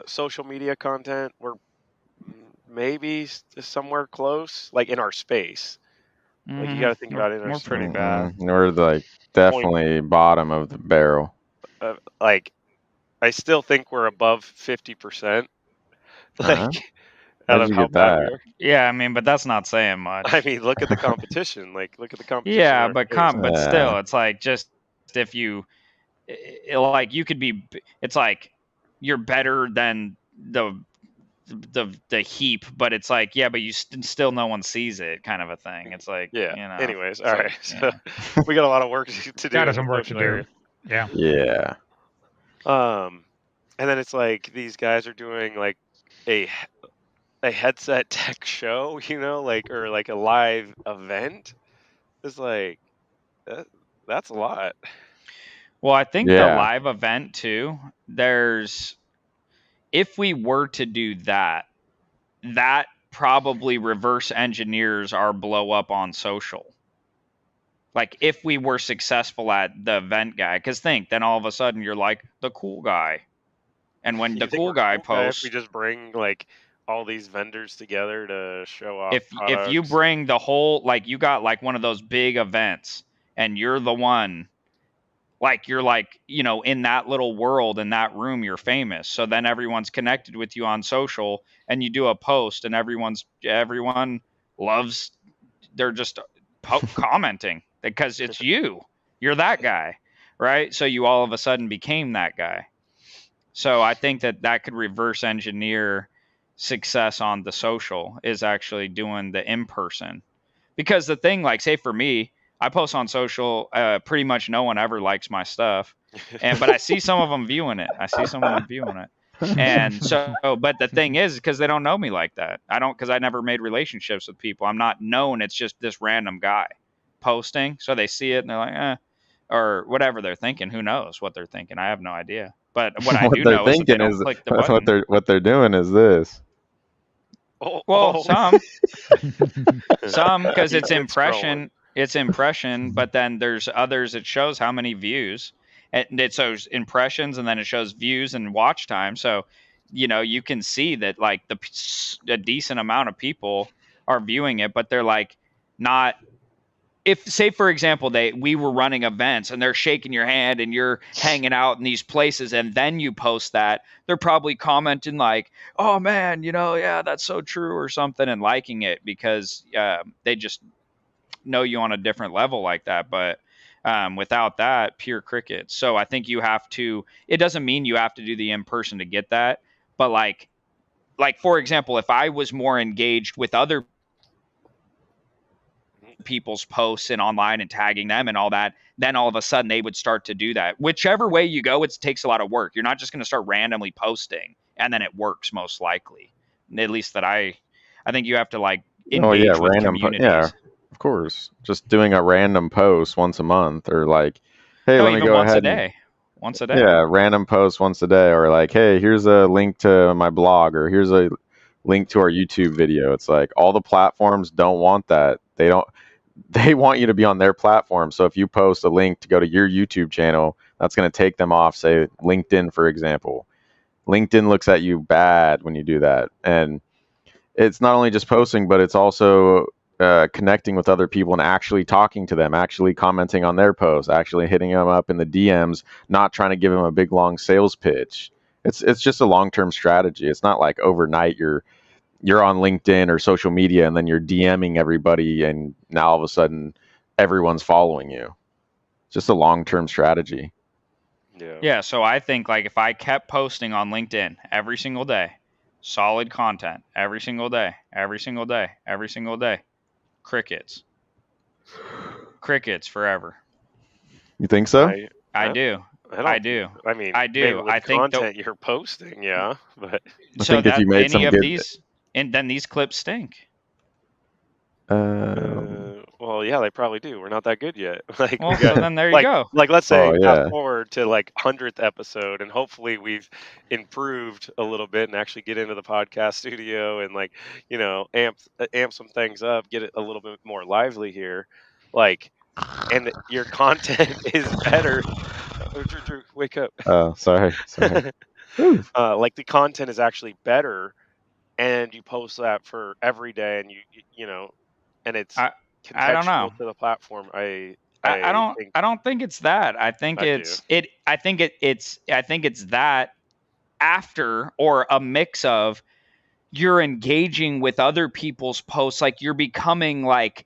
social media content, we're maybe somewhere close, like in our space. Like you got to think about it in our We're pretty bad. We're like definitely bottom of the barrel. like I still think we're above 50%. Uh-huh. Like out Where'd of you how get bad we that? are. Yeah, I mean, but that's not saying much. I mean, look at the competition. Like look at the competition in Yeah, our but space. but still, it's like just if you like you could be. It's like you're better than the heap, but it's like yeah, but you still no one sees it, kind of a thing. It's like Yeah. Anyways, all it's right. like, So we got a lot of work to do Got in some the work to social do. area. Yeah. Yeah. And then it's like these guys are doing like a headset tech show, like or like a live event. It's like that's a lot. well, I think the Yeah. live event too. If we were to do that, that probably reverse engineers our blow up on social. Like if we were successful at the event guy, because then all of a sudden you're like the cool guy, and when You the think cool we're guy cool guy if we posts, just bring like all these vendors together to show off if you products? bring the whole, like you got like one of those big events, and you're the one, like you're like in that little world, in that room, you're famous, so then everyone's connected with you on social, and you do a post, and everyone loves, they're just commenting because it's you're that guy, right? So you all of a sudden became that guy. So I think that could reverse engineer success on the social, is actually doing the in person. Because the thing, like, say for me, I post on social, pretty much no one ever likes my stuff, but I see some of them viewing it. And so, but the thing is, because they don't know me like that, because I never made relationships with people. I'm not known. It's just this random guy posting, so they see it and they're like, or whatever they're thinking. Who knows what they're thinking? I have no idea. But what I What do they're know is that they thinking don't is click the button. what they're doing is this. Well, some because He's it's been impression. It's impression, but then there's others. It shows how many views, and it shows impressions, and then it shows views and watch time. So, you can see that like a decent amount of people are viewing it, but they're like not. If, say for example, we were running events and they're shaking your hand and you're hanging out in these places, and then you post that, they're probably commenting like, oh man, yeah, that's so true or something, and liking it because they just know you on a different level like that. But without that, pure crickets. So I think you have to, it doesn't mean you have to do the in person to get that, but like for example, if I was more engaged with other people's posts and online and tagging them and all that, then all of a sudden they would start to do that. Whichever way you go, it takes a lot of work. You're not just going to start randomly posting and then it works, most likely. At least that I think you have to like engage with communities. Yeah, of course. Just doing a random post once a month, or like, hey, No, let me even go once ahead a and day. Once a day. yeah, random post once a day, or like, hey, here's a link to my blog, or here's a link to our YouTube video. It's like all the platforms don't want that. They want you to be on their platform. So if you post a link to go to your YouTube channel, that's going to take them off, say LinkedIn, for example. LinkedIn looks at you bad when you do that. And it's not only just posting, but it's also connecting with other people and actually talking to them, actually commenting on their posts, actually hitting them up in the DMs, not trying to give them a big long sales pitch. It's just a long-term strategy. It's not like overnight you're on LinkedIn or social media and then you're DMing everybody and now all of a sudden everyone's following you. It's just a long-term strategy. Yeah, so I think like if I kept posting on LinkedIn every single day, solid content every single day, crickets forever. You think so? I do. I do. I mean, I do. maybe with I think content you're posting, yeah, but I think if you made some of good these, and then these clips stink. Well, yeah, they probably do. We're not that good yet. Like well, we got, so then there you go. Like let's say Oh, fast yeah. forward to like 100th episode, and hopefully we've improved a little bit and actually get into the podcast studio and like amp some things up, get it a little bit more lively here, like, and your content is better. Drew, wake up. Oh, sorry. Ooh. Like the content is actually better, and you post that for every day, and you know, and it's I I don't know. contextual to the platform. I I I don't think I don't think it's that. I do. I think it's that after, or a mix of, you're engaging with other people's posts, like you're becoming like,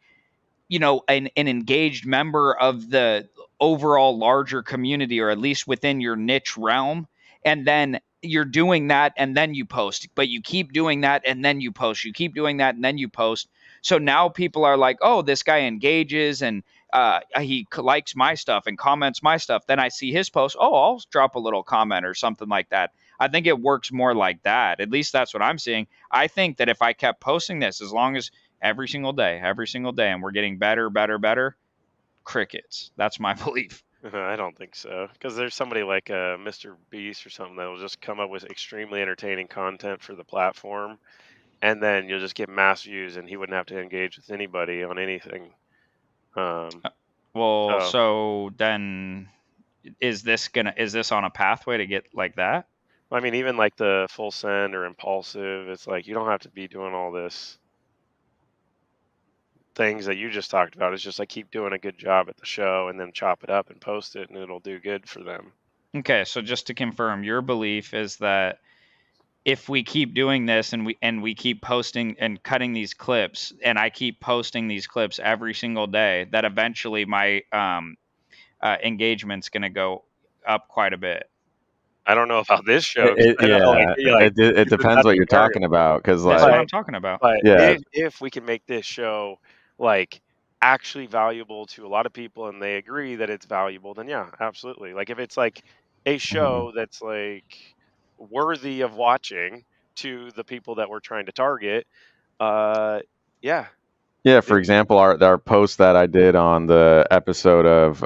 an engaged member of the overall larger community, or at least within your niche realm. And then you're doing that and then you post, but you keep doing that and then you post, you keep doing that and then you post. So now people are like, oh, this guy engages, and he likes my stuff and comments my stuff. Then I see his post. Oh, I'll drop a little comment or something like that. I think it works more like that. At least that's what I'm seeing. I think that if I kept posting this, as long as every single day, and we're getting better, better, better, crickets. That's my belief. I don't think so, because there's somebody like Mr. Beast or something that will just come up with extremely entertaining content for the platform, and then you'll just get mass views, and he wouldn't have to engage with anybody on anything. Well, So so then is this on a pathway to get like that? I mean, even like the full send or impulsive, it's like you don't have to be doing all this things that you just talked about. It's just like keep doing a good job at the show, and then chop it up and post it, and it'll do good for them. Okay, so just to confirm, your belief is that if we keep doing this, and we keep posting and cutting these clips, and I keep posting these clips every single day, that eventually my engagement's going to go up quite a bit. I don't know about this show. It depends what you're talking about, because That's like, what I'm talking about. But yeah, if we can make this show like actually valuable to a lot of people, and they agree that it's valuable, then yeah, absolutely. Like if it's like a show that's like worthy of watching to the people that we're trying to target, yeah. yeah. For example, our post that I did on the episode of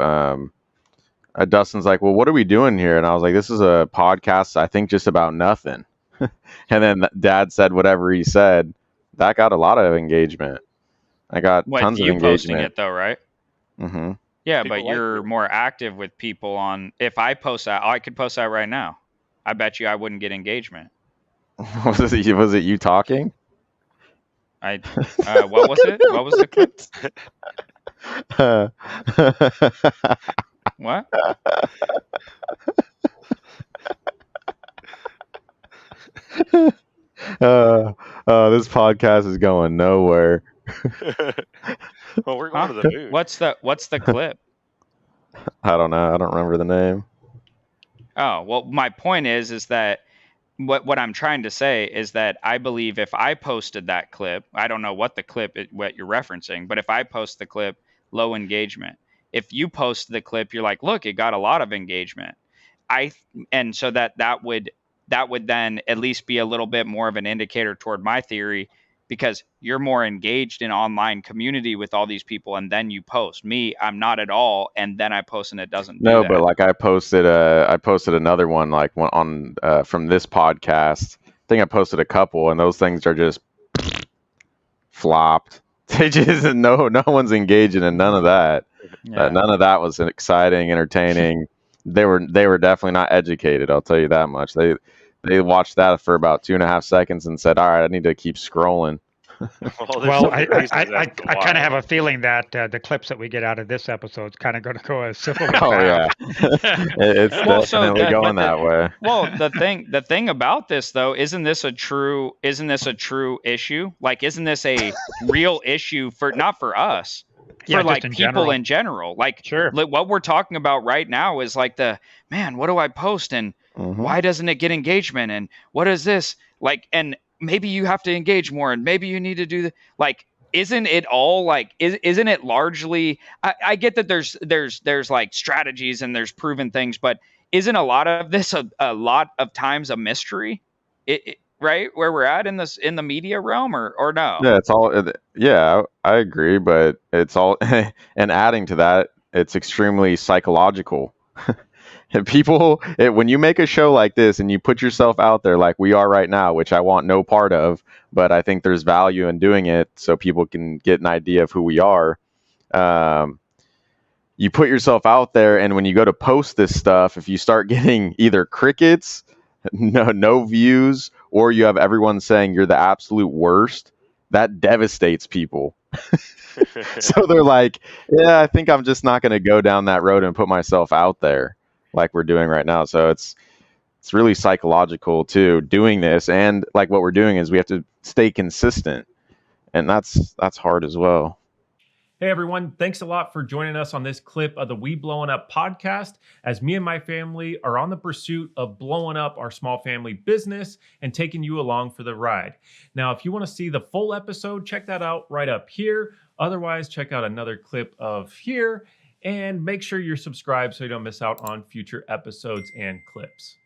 Dustin's like, well, what are we doing here? And I was like, this is a podcast, I think, just about nothing. And then Dad said whatever he said. That got a lot of engagement. I got tons of you engagement. posting it though, right? Mm-hmm. Yeah, People but like you're it. more active with people on. If I post that, I could post that right now. I bet you I wouldn't get engagement. Was it you talking? What was it? What was the clip? What? This podcast is going nowhere. Well, we're going to the moon. What's the clip? I don't know. I don't remember the name. Oh, well, my point is that what I'm trying to say is that I believe if I posted that clip, I don't know what what you're referencing, but if I post the clip, low engagement. If you post the clip, you're like, look, it got a lot of engagement. And so that would then at least be a little bit more of an indicator toward my theory, because you're more engaged in online community with all these people, and then you post. Me, I'm not at all, and then I post and it doesn't do that. But like I posted another one, like one on from this podcast. I think I posted a couple, and those things are just flopped. They just no one's engaging in none of that. Yeah. None of that was exciting, entertaining. They were definitely not educated. I'll tell you that much. They watched that for about 2.5 seconds and said, "All right, I need to keep scrling." Well, I kind of have a feeling that the clips that we get out of this episode is kind of going to go a similar path. Oh yeah, it's definitely going that way. Well, the thing about this though, isn't this a true issue? Like, isn't this a real issue not for us? For like people in general. Like, sure. What we're talking about right now is like what do I post, and why doesn't it get engagement, and what is this? Like, and maybe you have to engage more, and maybe you need to do like, isn't it all like, isn't it largely, I get that there's like strategies and there's proven things, but isn't a lot of this a lot of times a mystery? Right where we're at in the media realm, or no? Yeah, it's all. Yeah, I agree, but it's all. And adding to that, it's extremely psychological. People, when you make a show like this and you put yourself out there like we are right now, which I want no part of, but I think there's value in doing it so people can get an idea of who we are. You put yourself out there, and when you go to post this stuff, if you start getting either crickets, no views, or you have everyone saying you're the absolute worst, that devastates people. So they're like, yeah, I think I'm just not going to go down that road and put myself out there like we're doing right now. So it's really psychological too, doing this, and like what we're doing is we have to stay consistent, and that's hard as well. Hey everyone, thanks a lot for joining us on this clip of the We Blowing Up podcast, as me and my family are on the pursuit of blowing up our small family business and taking you along for the ride. Now, if you want to see the full episode, check that out right up here. Otherwise, check out another clip of here, and make sure you're subscribed so you don't miss out on future episodes and clips.